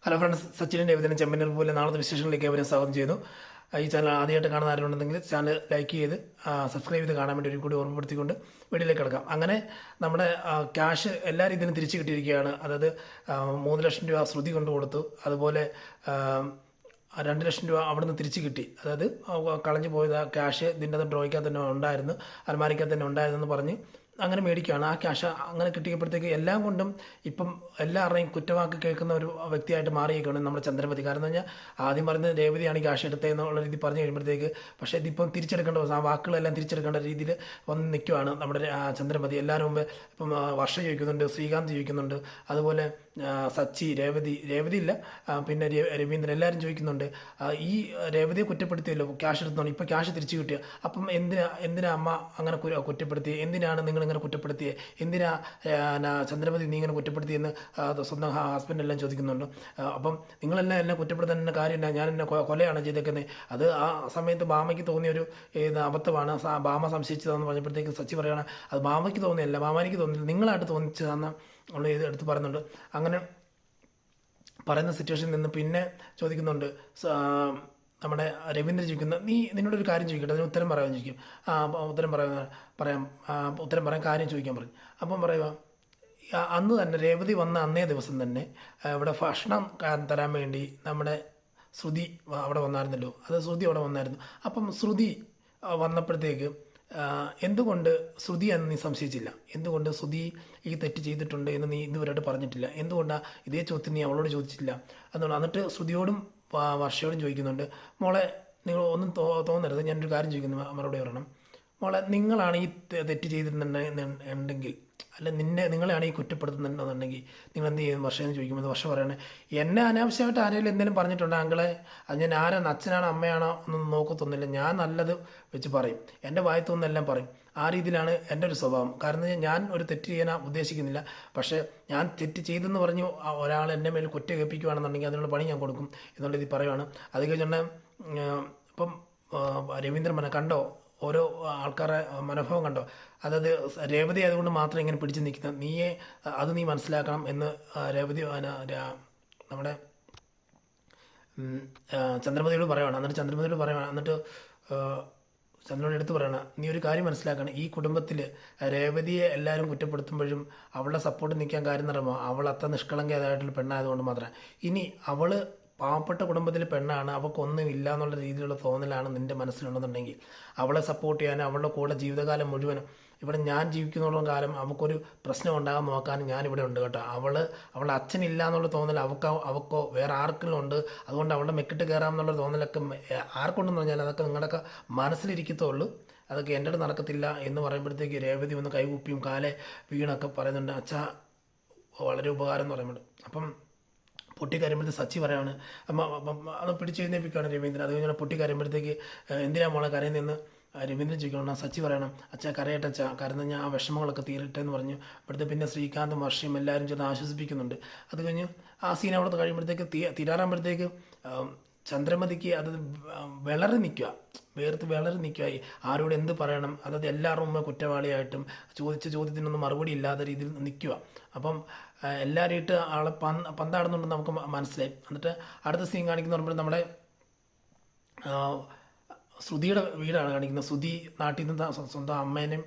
Hello friends, സച്ചിനും രവിദിനും Chemmanur പോലെ നാളത്തെ വിശേഷങ്ങളിലേക്ക് അവരെ സ്വാഗതം ചെയ്യുന്നു. ഈ ചാനൽ ആദ്യമായിട്ട് കാണുന്ന ആരെങ്കിലും ചാനൽ ലൈക്ക് ചെയ്ത് സബ്സ്ക്രൈബ് ചെയ്ത് കാണാൻ വേണ്ടി ഒരു കൂടി ഓർമ്മപ്പെടുത്തിക്കൊണ്ട് വീട്ടിലേക്ക് കിടക്കാം. അങ്ങനെ നമ്മുടെ ക്യാഷ് എല്ലാ രീതിയിലും തിരിച്ചു കിട്ടിയിരിക്കുകയാണ്. അതായത് 3 ലക്ഷം രൂപ ശ്രുതി കൊണ്ട് കൊടുത്തു, അതുപോലെ 2 ലക്ഷം രൂപ അവിടുന്ന് തിരിച്ചു കിട്ടി. അതായത് കളഞ്ഞു പോയത് ക്യാഷ് ഇതിൻ്റെ ഡ്രോയ്ക്കകത്ത് തന്നെ ഉണ്ടായിരുന്നു, അലമാരിക്കകത്ത് തന്നെ ഉണ്ടായിരുന്നെന്ന് പറഞ്ഞ് അങ്ങനെ മേടിക്കുകയാണ്. ആ ക്യാഷ് അങ്ങനെ കിട്ടിയപ്പോഴത്തേക്ക് എല്ലാം കൊണ്ടും ഇപ്പം എല്ലാവരുടെയും കുറ്റവാക്ക് കേൾക്കുന്ന ഒരു വ്യക്തിയായിട്ട് മാറിയേക്കാണ് നമ്മുടെ ചന്ദ്രമതി. കാരണം എന്ന് പറഞ്ഞാൽ ആദ്യം പറയുന്നത് രേവതിയാണ് ക്യാഷ് എടുത്തതെന്നുള്ള രീതി പറഞ്ഞു കഴിയുമ്പോഴത്തേക്ക്, പക്ഷേ ഇതിപ്പം തിരിച്ചെടുക്കേണ്ട ആ വാക്കുകളെല്ലാം തിരിച്ചെടുക്കേണ്ട രീതിയിൽ വന്ന് നിൽക്കുവാണ് നമ്മുടെ ചന്ദ്രമതി. എല്ലാവരും മുമ്പ് ഇപ്പം വർഷ ചോദിക്കുന്നുണ്ട്, ശ്രീകാന്ത് ചോദിക്കുന്നുണ്ട്, അതുപോലെ സച്ചി, രേവതി ഇല്ല, പിന്നെ രവീന്ദ്രൻ, എല്ലാവരും ചോദിക്കുന്നുണ്ട്. ഈ രേവതിയെ കുറ്റപ്പെടുത്തിയല്ലോ, ക്യാഷ് എടുത്തോണ്ട് ഇപ്പം ക്യാഷ് തിരിച്ചു കിട്ടിയ, അപ്പം എന്തിനാ അമ്മ അങ്ങനെ കുറ്റപ്പെടുത്തി, എന്തിനാണ് നിങ്ങൾ ഇങ്ങനെ കുറ്റപ്പെടുത്തിയേ, എന്തിനാ ചന്ദ്രമതി നീ ഇങ്ങനെ കുറ്റപ്പെടുത്തിയെന്ന് സ്വന്തം ഹസ്ബൻഡെല്ലാം ചോദിക്കുന്നുണ്ട്. അപ്പം നിങ്ങളെല്ലാം എന്നെ കുറ്റപ്പെടുത്താൻ എന്നെ കാര്യമില്ല, ഞാൻ എന്നെ കൊലയാണ് ചെയ്തേക്കുന്നത്. അത് ആ സമയത്ത് ബാമയ്ക്ക് തോന്നിയൊരു അബദ്ധമാണ്, ബാമ സംശയിച്ചതെന്ന് പറഞ്ഞപ്പോഴത്തേക്ക് സച്ചി പറയുകയാണ് അത് ബാമയ്ക്ക് തോന്നിയല്ല, ബാമാനിക്ക് തോന്നിയില്ല, നിങ്ങളായിട്ട് തോന്നിച്ചതെന്ന് ഉള്ള ഇത് എടുത്ത് പറയുന്നുണ്ട്. അങ്ങനെ പറയുന്ന സിറ്റുവേഷനിൽ നിന്ന് പിന്നെ ചോദിക്കുന്നുണ്ട്, നമ്മുടെ രവീന്ദ്രൻ ചോദിക്കുന്ന, നിന്നോടൊരു കാര്യം ചോദിക്കട്ടെ, അതിന് ഉത്തരം പറയാൻ ചോദിക്കും. ഉത്തരം പറയാൻ കാര്യം ചോദിക്കാൻ പറയും. അപ്പം പറയുക, അന്ന് തന്നെ രേവതി വന്ന അന്നേ ദിവസം തന്നെ ഇവിടെ ഭക്ഷണം തരാൻ വേണ്ടി നമ്മുടെ ശ്രുതി അവിടെ വന്നായിരുന്നല്ലോ, അത് ശ്രുതി അവിടെ വന്നായിരുന്നു. അപ്പം ശ്രുതി വന്നപ്പോഴത്തേക്ക് എന്തുകൊണ്ട് ശ്രുതി എന്ന് നീ സംശയിച്ചില്ല, എന്തുകൊണ്ട് ശ്രുതി ഈ തെറ്റ് ചെയ്തിട്ടുണ്ട് എന്ന് നീ ഇതുവരെയായിട്ട് പറഞ്ഞിട്ടില്ല, എന്തുകൊണ്ടാണ് ഇതേ ചോദ്യം നീ അവളോട് ചോദിച്ചിട്ടില്ല എന്നുള്ളത്. എന്നിട്ട് ശ്രുതിയോടും വർഷയോടും ചോദിക്കുന്നുണ്ട്, മോളെ നിങ്ങൾ ഒന്നും തോന്നരുത്, ഞാനൊരു കാര്യം ചോദിക്കുന്നു, മറുപടി പറയണം. മോളെ, നിങ്ങളാണ് ഈ തെറ്റ് ചെയ്തിട്ടുണ്ടെങ്കിൽ, അല്ല നിങ്ങളെയാണ് ഈ കുറ്റപ്പെടുത്തുന്നുണ്ടെന്നുണ്ടെങ്കിൽ നിങ്ങൾ എന്ത് ചെയ്യും വർഷം എന്ന് ചോദിക്കുമ്പോൾ വർഷം പറയണേ, എന്നെ അനാവശ്യമായിട്ട് ആരെങ്കിലും എന്തെങ്കിലും പറഞ്ഞിട്ടുണ്ടോ അങ്കളെ, അത് ഞാൻ ആരാണ്, അച്ഛനാണോ അമ്മയാണോ എന്നൊന്നും നോക്കത്തൊന്നുമില്ല, ഞാൻ നല്ലത് വെച്ച് പറയും, എൻ്റെ വായത്തൊന്നെല്ലാം പറയും. ആ രീതിയിലാണ് എൻ്റെ ഒരു സ്വഭാവം. കാരണം ഞാൻ ഒരു തെറ്റ് ചെയ്യാൻ ഉദ്ദേശിക്കുന്നില്ല, പക്ഷേ ഞാൻ തെറ്റ് ചെയ്തെന്ന് പറഞ്ഞു ഒരാൾ എൻ്റെ മേൽ കുറ്റ കേൾപ്പിക്കുകയാണെന്നുണ്ടെങ്കിൽ അതിനുള്ള പണി ഞാൻ കൊടുക്കും എന്നുള്ള രീതി പറയുവാണ്. അത് കഴിഞ്ഞാൽ ഇപ്പം രവീന്ദ്രൻ കണ്ടോ ഓരോ ആൾക്കാരെ മനോഭാവം കണ്ടോ, അതായത് രേവതി ആയതുകൊണ്ട് മാത്രം ഇങ്ങനെ പിടിച്ച് നിൽക്കുന്നത്, നീ മനസ്സിലാക്കണം എന്ന് രേവതി നമ്മുടെ ചന്ദ്രമതിയോട് പറയുവാണ്. എന്നിട്ട് ചന്ദ്രമതിയോട് പറയുവാണ്, എന്നിട്ട് ചന്ദ്രനോട് എടുത്ത് പറയണം, നീ ഒരു കാര്യം മനസ്സിലാക്കണം, ഈ കുടുംബത്തിൽ രേവതിയെ എല്ലാവരും കുറ്റപ്പെടുത്തുമ്പോഴും അവളുടെ സപ്പോർട്ട് നിൽക്കാൻ കാര്യം പറയുമ്പോൾ അവൾ അത്ര നിഷ്കളങ്കയായിട്ടുള്ള പെണ്ണായതുകൊണ്ട് മാത്രമേ. ഇനി അവൾ പാവപ്പെട്ട കുടുംബത്തിലെ പെണ്ണാണ്, അവൾക്കൊന്നും ഇല്ല എന്നുള്ള രീതിയിലുള്ള തോന്നലാണ് നിൻ്റെ മനസ്സിലുണ്ടെന്നുണ്ടെങ്കിൽ അവളെ സപ്പോർട്ട് ചെയ്യാനും അവളുടെ കൂടെ ജീവിതകാലം മുഴുവനും ഇവിടെ ഞാൻ ജീവിക്കുന്നുള്ള കാലം അവൾക്കൊരു പ്രശ്നം ഉണ്ടാകാൻ നോക്കാനും ഞാനിവിടെ ഉണ്ട് കേട്ടോ. അവളുടെ അച്ഛനില്ല എന്നുള്ള തോന്നൽ അവൾക്കോ വേറെ ആർക്കെങ്കിലും ഉണ്ട്, അതുകൊണ്ട് അവളുടെ മെക്കിട്ട് കയറാമെന്നുള്ള തോന്നലൊക്കെ ആർക്കുണ്ടെന്ന് പറഞ്ഞാൽ അതൊക്കെ നിങ്ങളുടെയൊക്കെ മനസ്സിലിരിക്കത്തുള്ളൂ, അതൊക്കെ എൻ്റെ അടുത്ത് നടക്കത്തില്ല എന്ന് പറയുമ്പോഴത്തേക്ക് രേവതി ഒന്ന് കൈകൂപ്പിയും കാലെ വീണൊക്കെ പറയുന്നുണ്ട്, അച്ഛാ വളരെ ഉപകാരം എന്ന് പറയുന്നുണ്ട്. അപ്പം പൊട്ടിക്കരയുമ്പോഴത്തേക്ക് സച്ചി പറയാണ്, അത് പിടിച്ചെഴുന്നേപ്പിക്കുകയാണ് രവീന്ദ്രൻ. അത് കഴിഞ്ഞാൽ പൊട്ടിക്കരയുമ്പോഴത്തേക്ക് എന്തിനാ മോളെ കരയുന്നതെന്ന് രവീന്ദ്രൻ ചോദിക്കണം. സച്ചി പറയണം, അച്ഛാ കരയട്ടെ അച്ഛാ, കരഞ്ഞ് ഞാൻ ആ വിഷമങ്ങളൊക്കെ തീരട്ടെ എന്ന് പറഞ്ഞു. ഇവിടുത്തെ പിന്നെ ശ്രീകാന്തും വർഷയും എല്ലാവരും ചേർന്ന് ആശ്വസിപ്പിക്കുന്നുണ്ട്. അത് കഴിഞ്ഞ് ആ സീൻ അവിടുത്തെ കഴിയുമ്പോഴത്തേക്ക് തീരാറാകുമ്പോഴത്തേക്ക് ചന്ദ്രമതിക്ക് അത് വിളറി നിൽക്കുക, വിളറി നിൽക്കുക, ആരോട് എന്ത് പറയണം, അതായത് എല്ലാവരും മുമ്പ് കുറ്റവാളിയായിട്ടും ചോദിച്ച ചോദ്യത്തിനൊന്നും മറുപടി ഇല്ലാത്ത രീതിയിൽ നിൽക്കുക. അപ്പം എല്ലാവരും ഇട്ട് ആളെ പന്താടുന്നുണ്ടെന്ന് നമുക്ക് മനസ്സിലായി. എന്നിട്ട് അടുത്ത സീൻ കാണിക്കുന്ന പറയുമ്പോൾ നമ്മുടെ ശ്രുതിയുടെ വീടാണ് കാണിക്കുന്നത്. ശ്രുതി നാട്ടിൽ നിന്ന് സ്വന്തം അമ്മേനെയും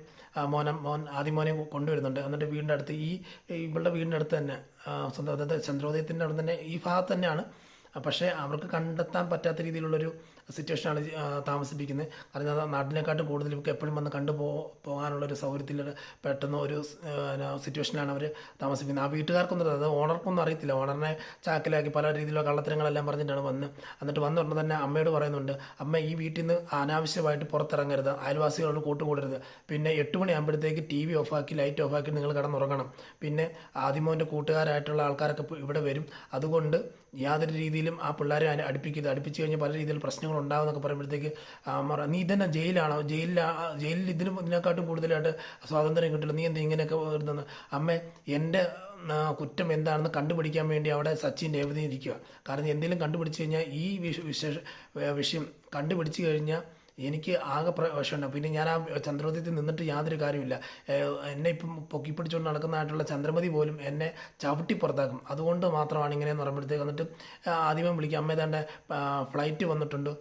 ആദ്യ മോനെയും കൊണ്ടുവരുന്നുണ്ട്. എന്നിട്ട് വീടിൻ്റെ അടുത്ത് ഇവളുടെ വീടിൻ്റെ അടുത്ത് തന്നെ സ്വന്തം, അതായത് ചന്ദ്രോദയത്തിൻ്റെ അവിടെ തന്നെ ഈ ഭാഗത്ത് തന്നെയാണ്, പക്ഷേ അവർക്ക് കണ്ടെത്താൻ പറ്റാത്ത രീതിയിലുള്ളൊരു സിറ്റുവേഷനാണ് താമസിപ്പിക്കുന്നത്. കാരണം നാട്ടിനെക്കാട്ടും കൂടുതൽ ഇവർക്ക് എപ്പോഴും വന്ന് പോകാനുള്ളൊരു സൗകര്യത്തിൽ പെട്ടെന്ന് ഒരു സിറ്റുവേഷനിലാണ് അവർ താമസിപ്പിക്കുന്നത്. ആ വീട്ടുകാർക്കൊന്നും അത് ഓണർക്കൊന്നും അറിയത്തില്ല. ഓണറിനെ ചാക്കിലാക്കി പല രീതിയിലുള്ള കള്ളത്തരങ്ങളെല്ലാം പറഞ്ഞിട്ടാണ് എന്നിട്ട് വന്നുകൊണ്ട് തന്നെ അമ്മയോട് പറയുന്നുണ്ട്, അമ്മ ഈ വീട്ടിൽ നിന്ന് അനാവശ്യമായിട്ട് പുറത്തിറങ്ങരുത്, അയൽവാസികളോട് കൂട്ടുകൂടരുത്, പിന്നെ 8 മണിയാകുമ്പോഴത്തേക്ക് TV ഓഫാക്കി ലൈറ്റ് ഓഫാക്കി നിങ്ങൾ കിടന്നുറങ്ങണം, പിന്നെ ആദിമോൻ്റെ കൂട്ടുകാരായിട്ടുള്ള ആൾക്കാരൊക്കെ ഇവിടെ വരും, അതുകൊണ്ട് യാതൊരു രീതിയിലും ആ പിള്ളേരെ അടുപ്പിച്ചു കഴിഞ്ഞാൽ പല രീതിയിൽ പ്രശ്നങ്ങൾ ഉണ്ടാകും എന്നൊക്കെ പറയുമ്പോഴത്തേക്ക് നീ ഇതന്നെ ജയിലാണോ, ജയിലിൽ ഇതിനെക്കാട്ടും കൂടുതലായിട്ട് സ്വാതന്ത്ര്യം കിട്ടില്ല, നീ എന്താ ഇങ്ങനെയൊക്കെ വരുന്നത്, അമ്മ എൻ്റെ കുറ്റം എന്താണെന്ന് കണ്ടുപിടിക്കാൻ വേണ്ടി അവിടെ സച്ചിൻ രേവതി ഇരിക്കുക. കാരണം എന്തെങ്കിലും കണ്ടുപിടിച്ച് കഴിഞ്ഞാൽ ഈ വിഷയം കണ്ടുപിടിച്ച് കഴിഞ്ഞാൽ എനിക്ക് ആകെ വിഷമുണ്ട്. പിന്നെ ഞാൻ ആ ചന്ദ്രോദയത്തിൽ നിന്നിട്ട് യാതൊരു കാര്യമില്ല. എന്നെ ഇപ്പം പൊക്കിപ്പിടിച്ചുകൊണ്ട് നടക്കുന്നതായിട്ടുള്ള ചന്ദ്രമതി പോലും എന്നെ ചവിട്ടി പുറത്താക്കും. അതുകൊണ്ട് മാത്രമാണ് ഇങ്ങനെയെന്ന് പറയുമ്പോഴത്തേക്ക് എന്നിട്ട് ആദ്യമേ വിളിക്കും, അമ്മ ഏതാണ്ട് ഫ്ലൈറ്റ് വന്നിട്ടുണ്ട്,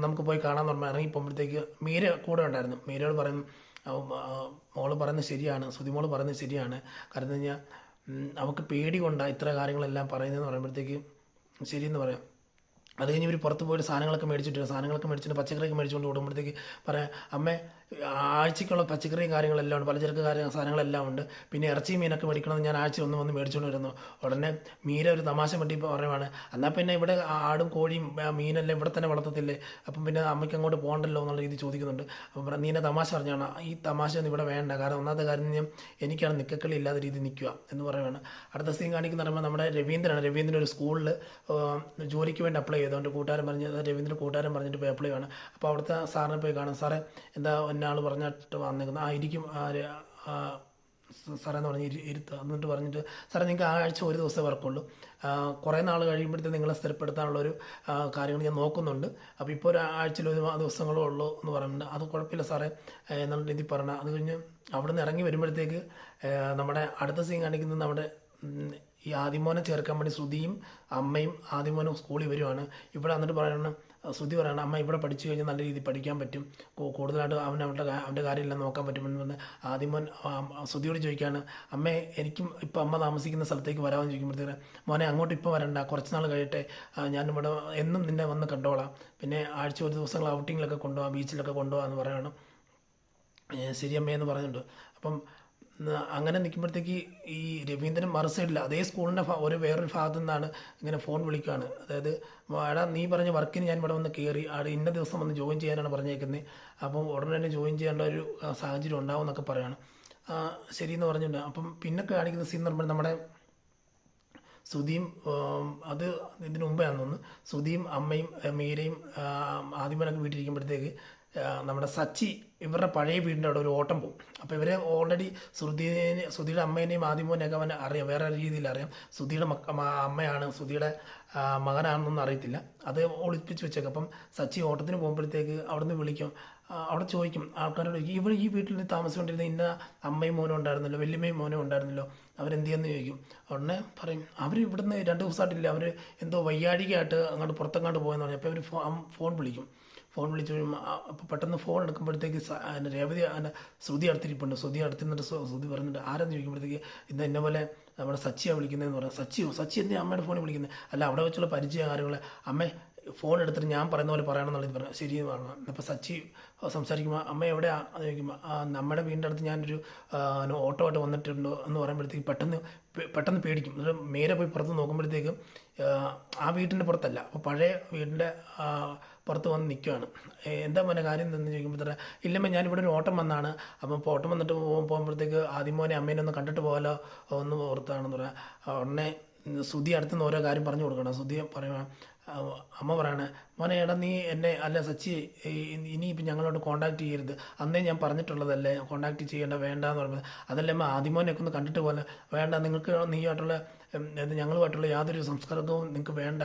നമുക്ക് പോയി കാണാമെന്ന് പറഞ്ഞാൽ ഇറങ്ങി പോകുമ്പോഴത്തേക്ക് മീര കൂടെ ഉണ്ടായിരുന്നു. മീരയോട് പറയും, മോള് പറയുന്നത് ശരിയാണ്, സുതിമോള് പറയുന്നത് ശരിയാണ്. കാരണം എന്ന് കഴിഞ്ഞാൽ അവൾക്ക് പേടി കൊണ്ടാണ് ഇത്ര കാര്യങ്ങളെല്ലാം പറയുന്നതെന്ന് പറയുമ്പോഴത്തേക്ക് ശരിയെന്ന് പറയാം. അത് കഴിഞ്ഞ് ഇവർ പുറത്ത് പോയിട്ട് സാധനങ്ങളൊക്കെ മേടിച്ചിട്ട് പച്ചക്കറിയൊക്കെ മേടിച്ചുകൊണ്ട് ഓടുമ്പോഴത്തേക്ക് പറയാം, അമ്മേ ആഴ്ചയ്ക്കുള്ള പച്ചക്കറിയും കാര്യങ്ങളെല്ലാം ഉണ്ട്, പലചരക്ക് സാധനങ്ങളെല്ലാം ഉണ്ട്, പിന്നെ ഇറച്ചി മീനൊക്കെ മേടിക്കണമെന്ന് ഞാൻ ആഴ്ച ഒന്ന് വന്ന് മേടിച്ചുകൊണ്ട് വരുന്നു. ഉടനെ മീര ഒരു തമാശ പറ്റി പറയുവാണ്, എന്നാൽ പിന്നെ ഇവിടെ ആടും കോഴിയും മീനെല്ലാം ഇവിടെ തന്നെ വളർത്തത്തില്ലേ, അപ്പം പിന്നെ അമ്മയ്ക്ക് അങ്ങോട്ട് പോകണ്ടല്ലോ എന്നുള്ള രീതി ചോദിക്കുന്നുണ്ട്. അപ്പം നീ എന്നെ തമാശ പറഞ്ഞാണ്, ഈ തമാശ ഒന്നും ഇവിടെ വേണ്ട, കാരണം ഒന്നാമത്തെ കാര്യം ഞാൻ എനിക്കാണ് നിക്കക്കളി ഇല്ലാത്ത രീതി നിൽക്കുക എന്ന് പറയുവാണ്. അടുത്ത സീൻ കാണിക്കുന്ന പറയുമ്പോൾ നമ്മുടെ രവീന്ദ്രൻ ഒരു സ്കൂളിൽ ജോലിക്ക് വേണ്ടി അപ്ലൈ ചെയ്തു. അവൻ്റെ കൂട്ടുകാരൻ പറഞ്ഞിട്ട് പോയി അപ്ലൈ ആണ്. അപ്പോൾ അവിടുത്തെ സാറിനെ പോയി കാണാം. സാറേ എന്താ എന്നാൾ പറഞ്ഞിട്ട് വന്നേക്കുന്നത്, ഇരിക്കും സാറേ എന്ന് പറഞ്ഞ് ഇരുത്തുക. എന്നിട്ട് പറഞ്ഞിട്ട്, സാറേ നിങ്ങൾക്ക് ആഴ്ച ഒരു ദിവസമേ വർക്കുള്ളൂ, കുറേ നാൾ കഴിയുമ്പോഴത്തേക്ക് നിങ്ങളെ സ്ഥിരപ്പെടുത്താനുള്ളൊരു കാര്യങ്ങൾ ഞാൻ നോക്കുന്നുണ്ട്, അപ്പോൾ ഇപ്പോൾ ഒരു ആഴ്ചയിൽ ഒരു ദിവസങ്ങളേ ഉള്ളൂ എന്ന് പറയുന്നുണ്ട്. അത് കുഴപ്പമില്ല സാറേ എന്നുള്ള രീതി പറഞ്ഞാൽ, അത് കഴിഞ്ഞ് അവിടെ നിന്ന് ഇറങ്ങി വരുമ്പോഴത്തേക്ക് നമ്മുടെ അടുത്ത സീൻ കാണിക്കുന്നത് നമ്മുടെ ഈ ആദിമോനെ ചേർക്കാൻ വേണ്ടി ശ്രുതിയും അമ്മയും ആദിമോനും സ്കൂളിൽ വരുവാണ്. ഇവിടെ വന്നിട്ട് പറയണം, ശ്രുതി പറയണം, അമ്മ ഇവിടെ പഠിച്ചു കഴിഞ്ഞാൽ നല്ല രീതിയിൽ പഠിക്കാൻ പറ്റും, കൂടുതലായിട്ട് അവൻ്റെ കാര്യമെല്ലാം നോക്കാൻ പറ്റുമെന്ന് പറഞ്ഞ് ആദിമോൻ ശ്രുതിയോട് ചോദിക്കുകയാണ്, അമ്മേ എനിക്കും ഇപ്പം അമ്മ താമസിക്കുന്ന സ്ഥലത്തേക്ക് വരാമെന്ന് ചോദിക്കുമ്പോഴത്തേക്ക്, മോനെ അങ്ങോട്ട് ഇപ്പോൾ വരണ്ട, കുറച്ച് നാൾ കഴിയട്ടെ, ഞാനിവിടെ എന്നും നിന്നെ വന്ന് കണ്ടോളാം, പിന്നെ ആഴ്ച ഒരു ദിവസങ്ങൾ ഔട്ടിങ്ങിലൊക്കെ കൊണ്ടുപോകാം, ബീച്ചിലൊക്കെ കൊണ്ടുപോകാം എന്ന് പറയണം. ശരി അമ്മയെന്ന് പറഞ്ഞിട്ടുണ്ട്. അപ്പം അങ്ങനെ നിൽക്കുമ്പോഴത്തേക്ക് ഈ രവീന്ദ്രൻ മറു സൈഡിൽ അതേ സ്കൂളിൻ്റെ വേറൊരു ഭാഗത്തു നിന്നാണ് ഇങ്ങനെ ഫോൺ വിളിക്കുകയാണ്. അതായത്, എടാ നീ പറഞ്ഞ വർക്കിന് ഞാൻ ഇവിടെ വന്ന് കയറി, ഇന്ന ദിവസം വന്ന് ജോയിൻ ചെയ്യാനാണ് പറഞ്ഞേക്കുന്നത്, അപ്പം ഉടനെ തന്നെ ജോയിൻ ചെയ്യേണ്ട ഒരു സാഹചര്യം ഉണ്ടാവും എന്നൊക്കെ പറയുകയാണ്. ശരിയെന്ന് പറഞ്ഞിട്ടുണ്ട്. അപ്പം പിന്നെ കാണിക്കുന്ന സീൻ എന്ന് പറയുമ്പോൾ നമ്മുടെ ശ്രുതിയും, അത് ഇതിന് മുമ്പാണെന്ന് തോന്നുന്നു, ശ്രുതിയും അമ്മയും മീരയും ആദ്യമൊക്കെ വീട്ടിലിരിക്കുമ്പോഴത്തേക്ക് നമ്മുടെ സച്ചി ഇവരുടെ പഴയ വീടിൻ്റെ അവിടെ ഒരു ഓട്ടം പോകും. അപ്പോൾ ഇവരെ ഓൾറെഡി ശ്രുതിയുടെ അമ്മേനെയും ആദിമോനെയൊക്കെ അവൻ അറിയാം, വേറെ രീതിയിൽ അറിയാം. ശ്രുതിയുടെ അമ്മയാണ്, ശ്രുതിയുടെ മകനാണെന്നൊന്നും അറിയത്തില്ല, അത് ഒളിപ്പിച്ച് വെച്ചേക്കും. അപ്പം സച്ചി ഓട്ടത്തിന് പോകുമ്പോഴത്തേക്ക് അവിടെ നിന്ന് വിളിക്കും, അവിടെ ചോദിക്കും ആൾക്കാരോട്, ഈ വീട്ടിൽ താമസിച്ചുകൊണ്ടിരുന്ന ഇന്ന അമ്മയും മോനും ഉണ്ടായിരുന്നല്ലോ, വല്യമ്മയും മോനും ഉണ്ടായിരുന്നല്ലോ, അവരെന്ത് ചെയ്യുമെന്ന് ചോദിക്കും. ഉടനെ പറയും, അവർ ഇവിടുന്ന് 2 ദിവസമായിട്ടില്ല, അവർ എന്തോ വയ്യാഴികയായിട്ട് അങ്ങോട്ട് പുറത്തെങ്ങാണ്ട് പോയെന്ന് പറഞ്ഞു. അപ്പോൾ അവർ ഫോൺ വിളിക്കും. ഫോൺ വിളിച്ച് കഴിയുമ്പോൾ അപ്പോൾ പെട്ടെന്ന് ഫോൺ എടുക്കുമ്പോഴത്തേക്ക് രേവതി ശ്രുതി അടുത്തിരിപ്പുണ്ട്. ശ്രുതി അടുത്തിരുന്നിട്ട് ശ്രുതി പറഞ്ഞിട്ട് ആരെന്ന് ചോദിക്കുമ്പോഴത്തേക്ക് ഇന്ന പോലെ നമ്മുടെ സച്ചിയാണ് വിളിക്കുന്നതെന്ന് പറയാം. സച്ചി എന്തിനാ അമ്മയുടെ ഫോണിൽ വിളിക്കുന്നത്? അല്ല, അവിടെ വെച്ചുള്ള പരിചയ കാര്യങ്ങൾ അമ്മ ഫോൺ എടുത്തിട്ട് ഞാൻ പറയുന്ന പോലെ പറയണമെന്നുള്ളത് പറഞ്ഞു. ശരിയെന്ന് പറഞ്ഞു. അപ്പോൾ സച്ചി സംസാരിക്കുമ്പോൾ അമ്മ എവിടെയാണ് എന്ന് ചോദിക്കുമ്പോൾ, നമ്മുടെ വീടിൻ്റെ അടുത്ത് ഞാനൊരു ഓട്ടോ ആയിട്ട് വന്നിട്ടുണ്ടോ എന്ന് പറയുമ്പോഴത്തേക്ക് പെട്ടെന്ന് പേടിക്കും. എന്നിട്ട് നേരെ പോയി പുറത്ത് നോക്കുമ്പോഴത്തേക്കും ആ വീട്ടിൻ്റെ പുറത്തല്ല, അപ്പോൾ പഴയ വീടിൻ്റെ പുറത്ത് വന്ന് നിൽക്കുകയാണ്. എന്താ മോനെ കാര്യം എന്ന് ചോദിക്കുമ്പോഴത്തേക്ക്, ഇല്ലമ്മ ഞാനിവിടെ ഒരു ഓട്ടം വന്നാണ്, അപ്പം ഇപ്പോൾ ഓട്ടം വന്നിട്ട് പോകുമ്പോഴത്തേക്ക് ആദ്യമോനെ അമ്മേനെ ഒന്ന് കണ്ടിട്ട് പോകാലോ ഒന്ന് ഓർത്താണെന്ന് പറയാം. ഉടനെ ശ്രുതി അടുത്തുനിന്ന് ഓരോ കാര്യം പറഞ്ഞു കൊടുക്കണം. ശ്രുതി പറയുക, അമ്മ പറയണേ, മോനെ എടാ നീ എന്നെ അല്ല സച്ചി ഇനിയിപ്പം ഞങ്ങളോട് കോൺടാക്ട് ചെയ്യരുത്, അന്നേ ഞാൻ പറഞ്ഞിട്ടുള്ളതല്ലേ കോൺടാക്ട് ചെയ്യേണ്ട വേണ്ടെന്ന് പറയുന്നത്. അതല്ലേ അമ്മ ആദിമോനെയൊക്കെ ഒന്ന് കണ്ടിട്ട് പോലെ വേണ്ട, നിങ്ങൾക്ക് നീയായിട്ടുള്ള ഞങ്ങളുമായിട്ടുള്ള യാതൊരു സംസ്കാരവും നിങ്ങൾക്ക് വേണ്ട,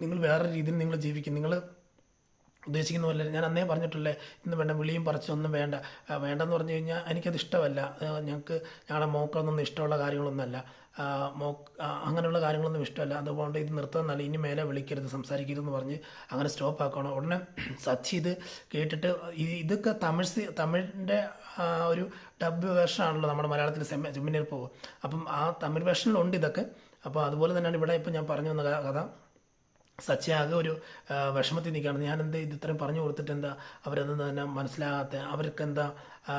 നിങ്ങൾ വേറെ രീതിയിൽ നിങ്ങൾ ജീവിക്കും, നിങ്ങൾ ഉദ്ദേശിക്കുന്ന പോലെ ഞാൻ അന്നേ പറഞ്ഞിട്ടില്ലേ ഇന്ന് വേണ്ട വിളിയും പറിച്ചൊന്നും വേണ്ടെന്ന് പറഞ്ഞു കഴിഞ്ഞാൽ എനിക്കത് ഇഷ്ടമല്ല. ഞങ്ങളുടെ മോക്കൊന്നും ഇഷ്ടമുള്ള കാര്യങ്ങളൊന്നുമല്ല, അങ്ങനെയുള്ള കാര്യങ്ങളൊന്നും ഇഷ്ടമല്ല, അതുകൊണ്ട് ഇത് നിർത്തുന്നല്ല, ഇനി മേലെ വിളിക്കരുത് സംസാരിക്കരുതെന്ന് പറഞ്ഞ് അങ്ങനെ സ്റ്റോപ്പ് ആക്കണം. ഉടനെ സച്ചി ഇത് കേട്ടിട്ട്, ഇതൊക്കെ തമിഴിൻ്റെ ഒരു ഡബ് വേർഷനാണല്ലോ നമ്മുടെ മലയാളത്തിൽ സെമിനിൽ പോകും. അപ്പം ആ തമിഴ് വേർഷനിലുണ്ട് ഇതൊക്കെ. അപ്പോൾ അതുപോലെ തന്നെയാണ് ഇവിടെ ഇപ്പം ഞാൻ പറഞ്ഞു വന്ന കഥ. സച്ചി ആകെ ഒരു വിഷമത്തിൽ നിൽക്കുകയാണ്. ഞാനെന്ത് ഇത് ഇത്രയും പറഞ്ഞു കൊടുത്തിട്ട് എന്താ അവരതൊന്നും തന്നെ മനസ്സിലാകാത്ത, അവർക്കെന്താ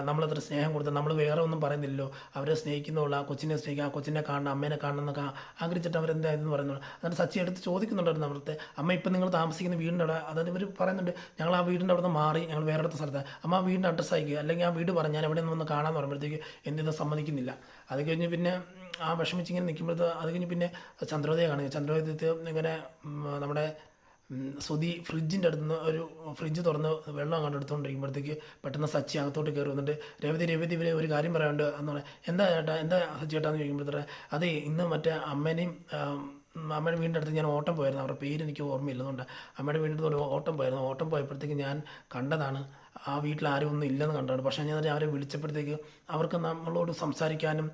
നമ്മളത്ര സ്നേഹം കൊടുത്ത, നമ്മൾ വേറെ ഒന്നും പറയുന്നില്ലല്ലോ, അവരെ സ്നേഹിക്കുന്നുള്ള, ആ കൊച്ചിനെ സ്നേഹിക്കുക, ആ കൊച്ചിനെ കാണണം, അമ്മേനെ കാണണം എന്നൊക്കെ ആഗ്രഹിച്ചിട്ട് അവരെന്തായെന്ന് പറയുന്നുള്ളൂ. അതായത് സച്ചി എടുത്ത് ചോദിക്കുന്നുണ്ടായിരുന്നു അവിടുത്തെ അമ്മ, ഇപ്പം നിങ്ങൾ താമസിക്കുന്ന വീടിൻ്റെ അവിടെ, അതായത് ഇവർ പറയുന്നുണ്ട് ഞങ്ങൾ ആ വീടിൻ്റെ അവിടെ നിന്ന് മാറി ഞങ്ങൾ വേറെ അടുത്ത സ്ഥലത്ത്, അമ്മ ആ വീടിൻ്റെ അഡ്രസ്സ് അയക്കുക, അല്ലെങ്കിൽ ആ വീട് പറഞ്ഞ് ഞാൻ എവിടെ നിന്ന് വന്ന് കാണാമെന്ന് പറയുമ്പോഴത്തേക്ക് എന്തിനും സമ്മതിക്കുന്നില്ല. അത് കഴിഞ്ഞ് പിന്നെ ആ വിഷമിച്ചിങ്ങനെ നിൽക്കുമ്പോഴത്തെ അത് കഴിഞ്ഞ് പിന്നെ ചന്ദ്രോദയം കാണുക. ചന്ദ്രോദയത്തിൽ ഇങ്ങനെ നമ്മുടെ ശ്രുതി ഫ്രിഡ്ജിൻ്റെ അടുത്ത് നിന്ന് ഒരു ഫ്രിഡ്ജ് തുറന്ന് വെള്ളം അങ്ങോട്ട് എടുത്തുകൊണ്ടിരിക്കുമ്പോഴത്തേക്ക് പെട്ടെന്ന് സച്ചി അകത്തോട്ട് കയറി വന്നിട്ട്, രേവതി ഇവരെ ഒരു കാര്യം പറയാനുണ്ട് എന്ന് പറയാം. എന്താ സച്ചി ചേട്ടാന്ന് ചോദിക്കുമ്പോഴത്തേക്ക്, അതെ ഇന്ന് മറ്റേ അമ്മേനെയും അമ്മയുടെ വീടിൻ്റെ അടുത്ത് ഞാൻ ഓട്ടം പോയിരുന്നു. അവരുടെ പേര് എനിക്ക് ഓർമ്മയില്ലെന്നുണ്ട്. അമ്മയുടെ വീടിൻ്റെ അടുത്ത് ഒരു ഓട്ടം പോയിരുന്നു. ഓട്ടം പോയപ്പോഴത്തേക്ക് ഞാൻ കണ്ടതാണ് ആ വീട്ടിൽ ആരും ഒന്നും ഇല്ലെന്ന് കണ്ടതാണ്. പക്ഷേ ഞാൻ അവരെ വിളിച്ചപ്പോഴത്തേക്ക് അവർക്ക് നമ്മളോട് സംസാരിക്കാനും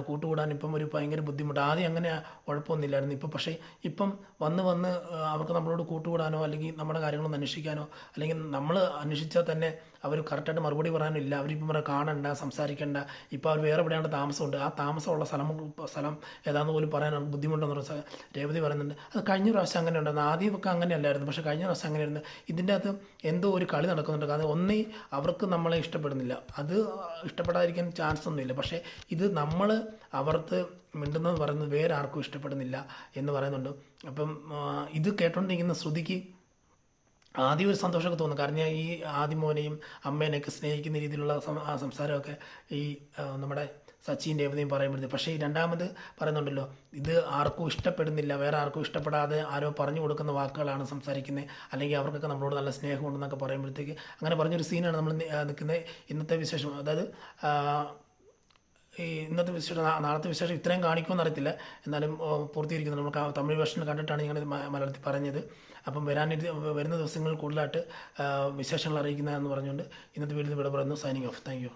കൂട്ടുകൂടാനും ഇപ്പം ഒരു ഭയങ്കര ബുദ്ധിമുട്ട്. ആദ്യം അങ്ങനെ കുഴപ്പമൊന്നുമില്ലായിരുന്നു. ഇപ്പം പക്ഷേ ഇപ്പം വന്ന് അവർക്ക് നമ്മളോട് കൂട്ടുകൂടാനോ അല്ലെങ്കിൽ നമ്മുടെ കാര്യങ്ങളൊന്നും അന്വേഷിക്കാനോ അല്ലെങ്കിൽ നമ്മൾ അന്വേഷിച്ചാൽ തന്നെ അവർ കറക്റ്റായിട്ട് മറുപടി പറയാനില്ല. അവരിപ്പം പറയാൻ കാണണ്ട, സംസാരിക്കേണ്ട, ഇപ്പോൾ അവർ വേറെ എവിടെയാണ് താമസമുണ്ട്, ആ താമസമുള്ള സ്ഥലം ഏതാണെന്ന് പോലും പറയാൻ ബുദ്ധിമുട്ടെന്ന് പറഞ്ഞാൽ രേവതി പറയുന്നുണ്ട്. അത് കഴിഞ്ഞ പ്രാവശ്യം അങ്ങനെ ഉണ്ടായിരുന്നു. ആദ്യമൊക്കെ അങ്ങനെ അല്ലായിരുന്നു, പക്ഷേ കഴിഞ്ഞ പ്രാവശ്യം അങ്ങനെയായിരുന്നു. ഇതിൻ്റെ അകത്ത് എന്തോ ഒരു കളി നടക്കുന്നുണ്ട്. കാരണം ഒന്നേ അവർക്ക് നമ്മളെ ഇഷ്ടപ്പെടുന്നില്ല, അത് ഇഷ്ടപ്പെടാതിരിക്കാൻ ചാൻസ് ഒന്നുമില്ല. പക്ഷേ ഇത് നമ്മൾ അവർക്ക് മിണ്ടുന്നത് പറയുന്നത് വേറെ ആർക്കും ഇഷ്ടപ്പെടുന്നില്ല എന്ന് പറയുന്നുണ്ട്. അപ്പം ഇത് കേട്ടോണ്ടിരിക്കുന്ന ശ്രുതിക്ക് ആദ്യം ഒരു സന്തോഷമൊക്കെ തോന്നും. കാരണം ഞാൻ ഈ ആദിമോനെയും അമ്മേനെയൊക്കെ സ്നേഹിക്കുന്ന രീതിയിലുള്ള സംസാരമൊക്കെ ഈ നമ്മുടെ സച്ചിൻ രേവതിയും പറയുമ്പോഴത്തേക്ക്, പക്ഷേ ഈ രണ്ടാമത് പറയുന്നുണ്ടല്ലോ, ഇത് ആർക്കും ഇഷ്ടപ്പെടുന്നില്ല, വേറെ ആർക്കും ഇഷ്ടപ്പെടാതെ ആരോ പറഞ്ഞു കൊടുക്കുന്ന വാക്കുകളാണ് സംസാരിക്കുന്നത്, അല്ലെങ്കിൽ അവർക്കൊക്കെ നമ്മളോട് നല്ല സ്നേഹമുണ്ടെന്നൊക്കെ പറയുമ്പോഴത്തേക്ക് അങ്ങനെ പറഞ്ഞൊരു സീനാണ് നമ്മൾ നിൽക്കുന്നത്. ഇന്നത്തെ വിശേഷം, അതായത് ഈ ഇന്നത്തെ വിശേഷം നാളത്തെ വിശേഷം ഇത്രയും കാണിക്കുമെന്ന് അറിയത്തില്ല, എന്നാലും പൂർത്തീകരിക്കുന്നു. നമുക്ക് തമിഴ് വേർഷനിൽ കണ്ടിട്ടാണ് ഞങ്ങൾ മലയാളത്തിൽ പറഞ്ഞത്. അപ്പം വരുന്ന ദിവസങ്ങളിൽ കൂടുതലായിട്ട് വിശേഷങ്ങൾ അറിയിക്കുന്നതെന്ന് പറഞ്ഞുകൊണ്ട് ഇന്നത്തെ വീഡിയോ ഇവിടെ പറയുന്നു. Signing off. Thank you.